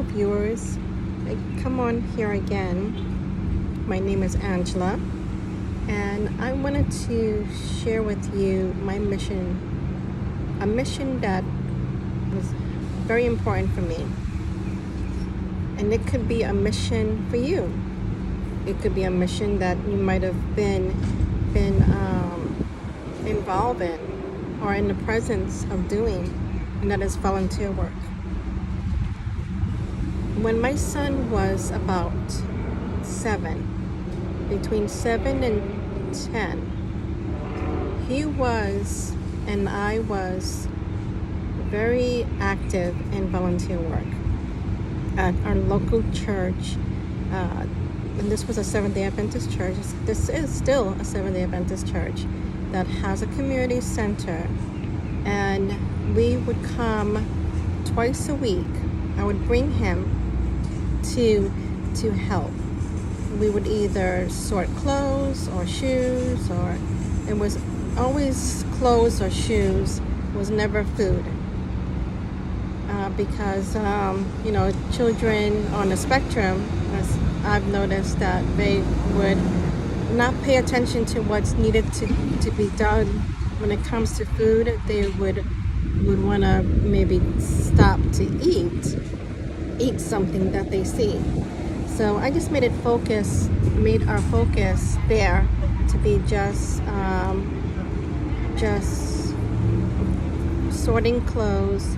Hello viewers, I come on here again. My name is Angela and I wanted to share with you my mission, a mission that was very important for me. And it could be a mission for you. It could be a mission that you might have been involved in or in the presence of doing, and that is volunteer work. When my son was about 7, between 7 and 10, he was and I was very active in volunteer work at our local church. And this was a Seventh-day Adventist church. This is still a Seventh-day Adventist church that has a community center. And we would come twice a week. I would bring him to help. We would either sort clothes or shoes, or it was always clothes or shoes. It was never food. Because children on the spectrum, as I've noticed, that they would not pay attention to what's needed to be done when it comes to food. They would want to maybe stop to eat something that they see. So I just made our focus there to be just sorting clothes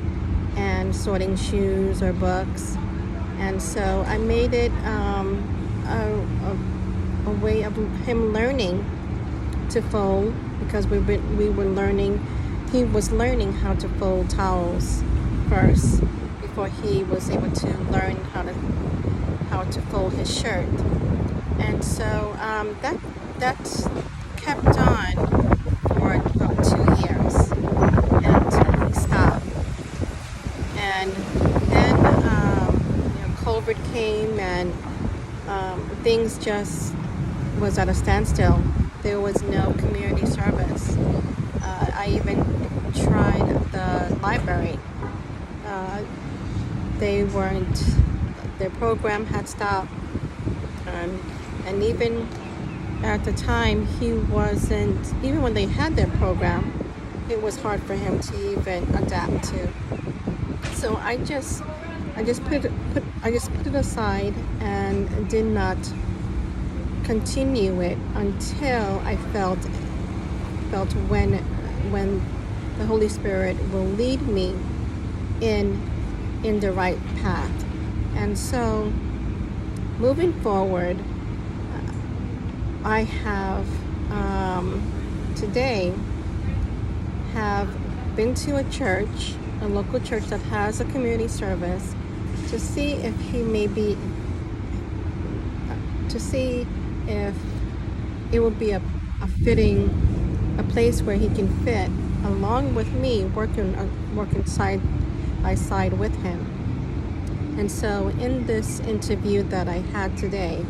and sorting shoes or books. And so I made it a way of him learning to fold, because he was learning how to fold towels first before he was able to learn how to fold his shirt. And so that kept on for about 2 years until he stopped. And then COVID came, and things just was at a standstill. There was no community service. I even tried the library. Their program had stopped, and even at the time even when they had their program, it was hard for him to even adapt to. So I just put it aside and did not continue it until I felt when the Holy Spirit will lead me in the right path. And so moving forward, I have today have been to a church, a local church that has a community service, to see if it will be a place where he can fit along with me, working side by side with him. And so in this interview that I had today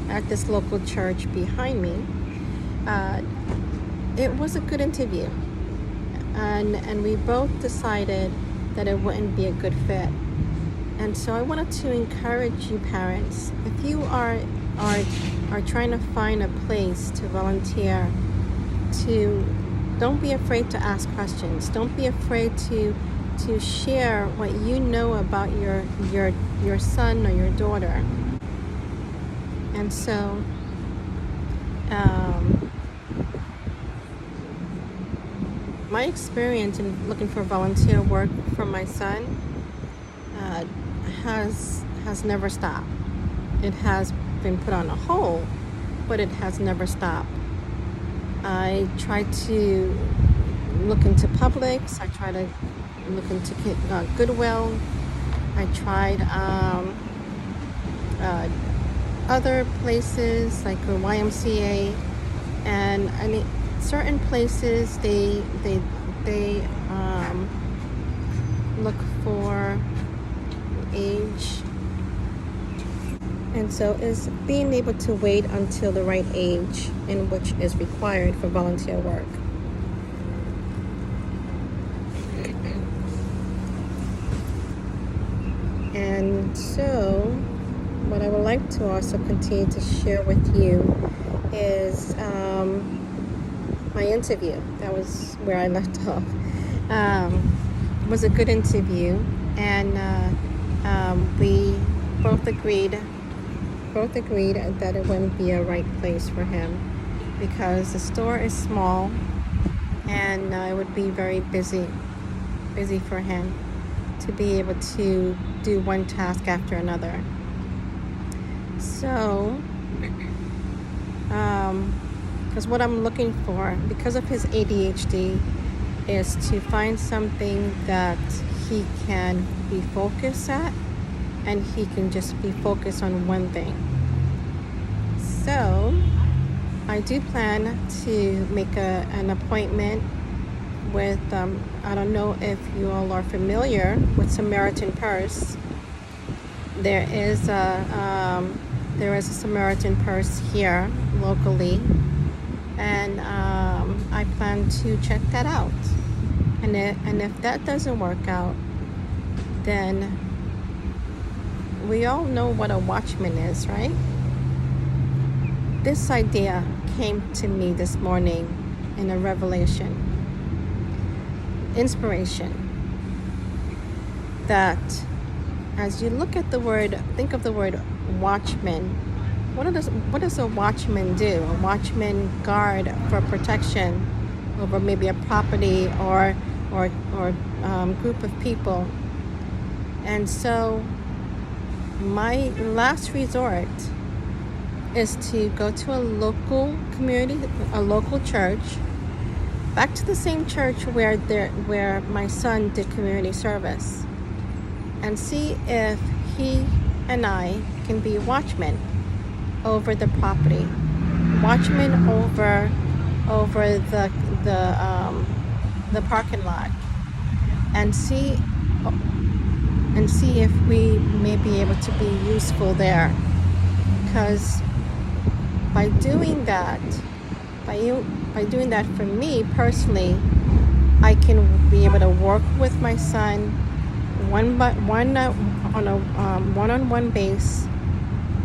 at this local church behind me, it was a good interview. And we both decided that it wouldn't be a good fit. And so I wanted to encourage you parents, if you are trying to find a place to volunteer, don't be afraid to ask questions. Don't be afraid to share what you know about your son or your daughter. And so my experience in looking for volunteer work for my son has never stopped. It has been put on a hold, but it has never stopped. I try to look into Publix. I try to look into Goodwill. I tried other places like a YMCA, and I mean, certain places they look for age, and so is being able to wait until the right age in which is required for volunteer work. And So, what I would like to also continue to share with you is my interview. That was where I left off. It was a good interview, and we both agreed that it wouldn't be a right place for him because the store is small, and it would be very busy for him to be able to do one task after another. So, because what I'm looking for, because of his ADHD, is to find something that he can be focused at, and he can just be focused on one thing. So, I do plan to make an appointment with, I don't know if you all are familiar with Samaritan Purse. There is a Samaritan Purse here locally, and I plan to check that out. And if that doesn't work out, then we all know what a watchman is, right? This idea came to me this morning in a revelation, inspiration, that as you look at the word, think of the word watchman. What does a watchman do? A watchman guard for protection over maybe a property or group of people. And so my last resort is to go to a local community, a local church, back to the same church where my son did community service, and see if he and I can be watchmen over the property, watchmen over the parking lot, and see if we may be able to be useful there. Because by doing that for me personally, I can be able to work with my son on a one-on-one base,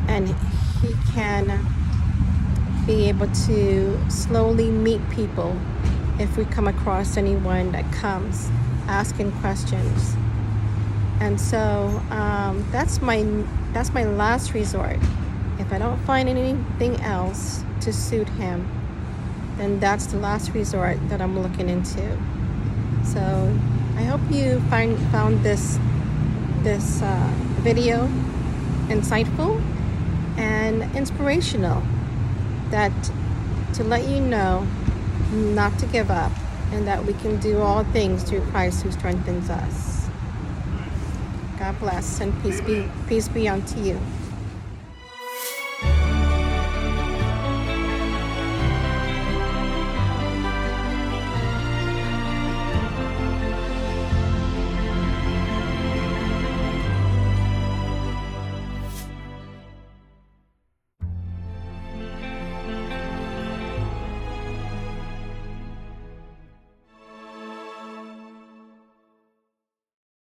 and he can be able to slowly meet people if we come across anyone that comes asking questions. And so that's my last resort. If I don't find anything else to suit him, then that's the last resort that I'm looking into. So I hope you found this video insightful and inspirational, that to let you know not to give up, and that we can do all things through Christ who strengthens us. God bless, and peace be unto you.